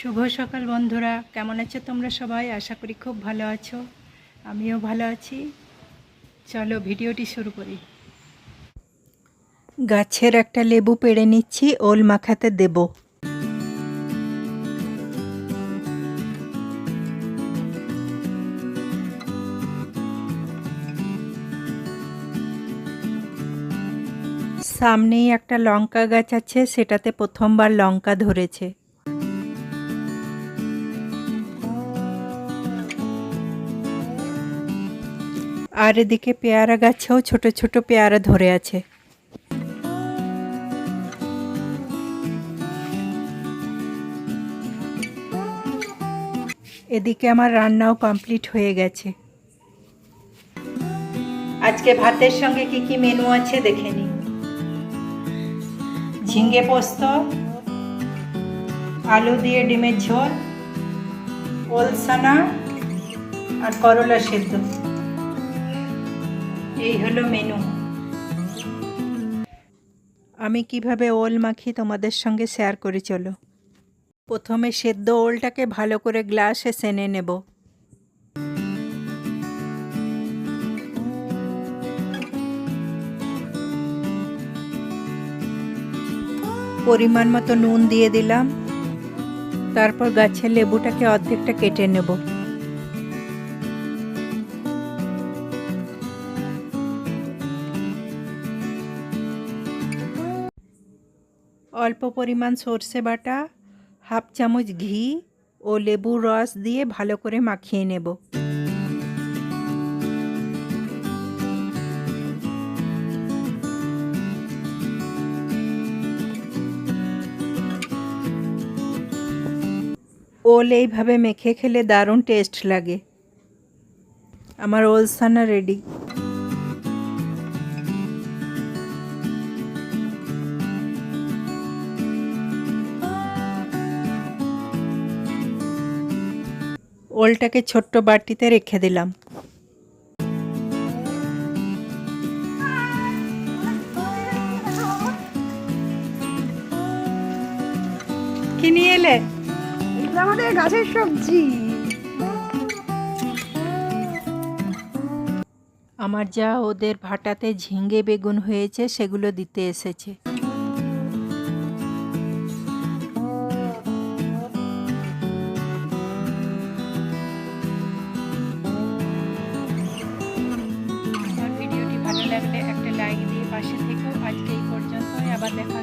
শুভ সকাল বন্ধুরা, কেমন আছো তোমরা সবাই? আশা করি খুব ভালো আছো। আমিও ভালো আছি। চলো ভিডিওটি শুরু করি। গাছের একটা লেবু পেড়ে নিচ্ছি, ওল মাখাতে দেব। সামনেই একটা লঙ্কা গাছ আছে, সেটাতে প্রথমবার লঙ্কা ধরেছে। আর এদিকে পেয়ারা গাছেও ছোট ছোট পেয়ারা ধরে আছে। এদিকে আমার রান্নাও কমপ্লিট হয়ে গেছে। আজকে ভাতের সঙ্গে কি কি মেনু আছে দেখে নিই। ঝিঙে পোস্ত, আলু দিয়ে ডিমের ঝোল, ওলসানা আর করলা সেদ্ধ। এই হলো মেনু। আমি কিভাবে ওল মাখি তোমাদের সঙ্গে শেয়ার করে চলো। প্রথমে সেদ্ধ ওলটাকে ভালো করে গ্লাসে সেনে নেব। পরিমাণ মতো নুন দিয়ে দিলাম। তারপর গাছের লেবুটাকে অর্ধেকটা কেটে নেব। অল্প পরিমাণ সর্ষে বাটা, হাফ চামচ ঘি ও লেবুর রস দিয়ে ভালো করে মাখিয়ে নেব। ওল এইভাবে মেখে খেলে দারুণ টেস্ট লাগে। আমার ওলসানা রেডি। ওলটাকে ছোট্ট বাটিতে রেখে দিলাম। কি নিয়ে এলে? এটা আমাদের গাছের সবজি। আমার যা ওদের ভাটাতে ঝিঙে বেগুন হয়েছে সেগুলো দিতে এসেছে। আমার ভিডিওটি ভালো লাগলে একটা লাইক দিয়ে পাশে থেকো। আজকে এই পর্যন্তই, আবার দেখা